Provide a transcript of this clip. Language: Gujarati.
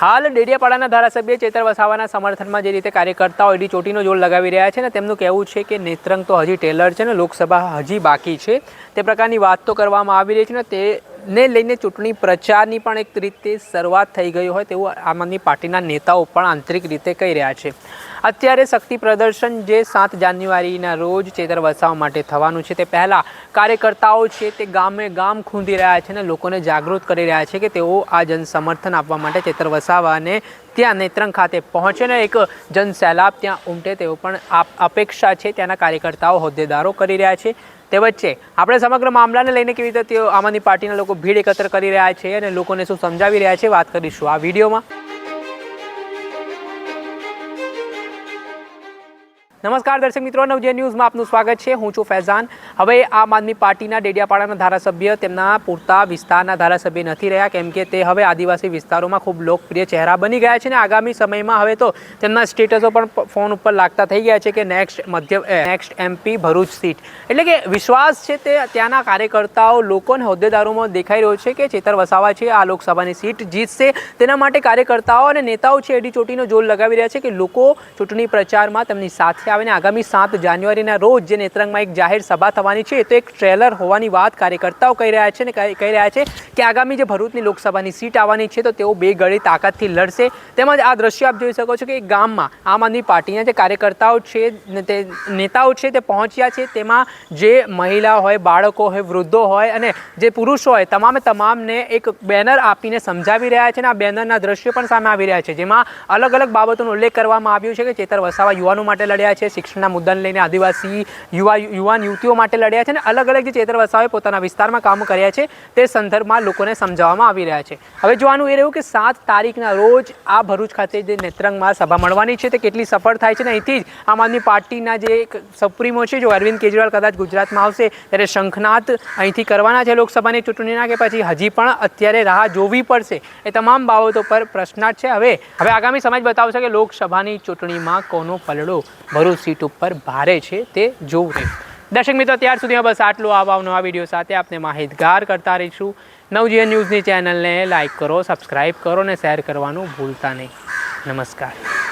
હાલ ડેડિયાપાડાના ધારાસભ્ય ચેતર વસાવાના સમર્થનમાં જે રીતે કાર્યકર્તાઓ એડી ચોટીનો જોર લગાવી રહ્યા છે ને તેમનું કહેવું છે કે નેત્રંગ તો હજી ટેલર છે ને લોકસભા હજી બાકી છે તે પ્રકારની વાત તો કરવામાં આવી રહી છે ને તેને લઈને ચૂંટણી પ્રચારની પણ એક રીતે શરૂઆત થઈ ગઈ હોય તેવું આમ આદમી પાર્ટીના નેતાઓ પણ આંતરિક રીતે કહી રહ્યા છે। અત્યારે શક્તિ પ્રદર્શન જે 7 જાન્યુઆરીના રોજ ચેતર વસાવા માટે થવાનું છે તે પહેલાં કાર્યકર્તાઓ છે તે ગામે ગામ ખૂંદી રહ્યા છે અને લોકોને જાગૃત કરી રહ્યા છે કે તેઓ આ જનસમર્થન આપવા માટે ચેતર વસાવાને ત્યાં નેત્રંગ ખાતે પહોંચે ને એક જનસેલાબ ત્યાં ઉમટે તેવો પણ અપેક્ષા છે ત્યાંના કાર્યકર્તાઓ હોદ્દેદારો કરી રહ્યા છે। તે વચ્ચે આપણે સમગ્ર મામલાને લઈને કેવી રીતે તેઓ આમ આદમી પાર્ટીના લોકો ભીડ એકત્ર કરી રહ્યા છે અને લોકોને શું સમજાવી રહ્યા છે વાત કરીશું આ વિડીયોમાં। નમસ્કાર દર્શક મિત્રો, નવજીવન ન્યૂઝમાં આપનું સ્વાગત છે। હું છું ફૈઝાન। હવે આમ આદમી પાર્ટીના ડેડિયાપાડાના ધારાસભ્ય તેમના પૂરતા વિસ્તારના ધારાસભ્ય નથી રહ્યા કેમ કે તે હવે આદિવાસી વિસ્તારોમાં ખૂબ લોકપ્રિય ચહેરા બની ગયા છે અને આગામી સમયમાં હવે તો તેમના સ્ટેટસો પણ ફોન ઉપર લાગતા થઈ ગયા છે કે નેક્સ્ટ એમપી ભરૂચ સીટ એટલે કે વિશ્વાસ છે તે ત્યાંના કાર્યકર્તાઓ લોકો અને હોદ્દેદારોમાં દેખાઈ રહ્યો છે કે ચેતર વસાવા છે આ લોકસભાની સીટ જીતશે। તેના માટે કાર્યકર્તાઓ અને નેતાઓ છે એડી ચોટીનો જોર લગાવી રહ્યા છે કે લોકો ચૂંટણી પ્રચારમાં તેમની સાથે આવે ને આગામી 7 જાન્યુઆરીના રોજ જે નેત્રંગમાં એક જાહેર સભા થવાની છે તો એક ટ્રેલર હોવાની વાત કાર્યકર્તાઓ કહી રહ્યા છે અને કહી રહ્યા છે કે આગામી જે ભરૂચની લોકસભાની સીટ આવવાની છે તો તેઓ બે ગળી તાકાતથી લડશે। તેમજ આ દ્રશ્ય આપ જોઈ શકો છો કે ગામમાં આમ આદમી પાર્ટીના જે કાર્યકર્તાઓ છે તે નેતાઓ છે તે પહોંચ્યા છે। તેમાં જે મહિલા હોય, બાળકો હોય, વૃદ્ધો હોય અને જે પુરુષો હોય તમામને એક બેનર આપીને સમજાવી રહ્યા છે અને આ બેનરના દ્રશ્યો પણ સામે આવી રહ્યા છે જેમાં અલગ અલગ બાબતોનો ઉલ્લેખ કરવામાં આવ્યો છે કે ચેતર વસાવા યુવાનો માટે લડ્યા છે, શિક્ષણના મુદ્દાને લઈને આદિવાસી યુવાન યુવતીઓ માટે લડ્યા છે અને અલગ અલગ જે ચેતર વસાવાએ પોતાના વિસ્તારમાં કામો કર્યા છે તે સંદર્ભમાં લોકોને સમજાવવામાં આવી રહ્યા છે। હવે જોવાનું એ રહ્યું કે 7 તારીખના રોજ આ ભરૂચ ખાતે જે નેત્રંગમાં સભા મળવાની છે તે કેટલી સફળ થાય છે અને અહીંથી જ આમ આદમી પાર્ટીના જે એક સુપ્રીમો છે જો અરવિંદ કેજરીવાલ કદાચ ગુજરાતમાં આવશે ત્યારે શંખનાદ અહીંથી કરવાના છે લોકસભાની ચૂંટણીના કે પછી હજી પણ અત્યારે રાહ જોવી પડશે એ તમામ બાબતો પર પ્રશ્નાર્થ છે। હવે આગામી સમય બતાવશે કે લોકસભાની ચૂંટણીમાં કોનો પલડો ભરૂચ સીટ ઉપર ભારે છે તે જોવું છે। દર્શક મિત્રો, ત્યાર સુધીમાં બસ આટલું નવા વિડીયો સાથે આપને માહિતગાર કરતા રહીશું। નવજીવન ન્યૂઝની ચેનલને લાઇક કરો, સબસ્ક્રાઇબ કરો અને શેર કરવાનું ભૂલતા નહીં। નમસ્કાર।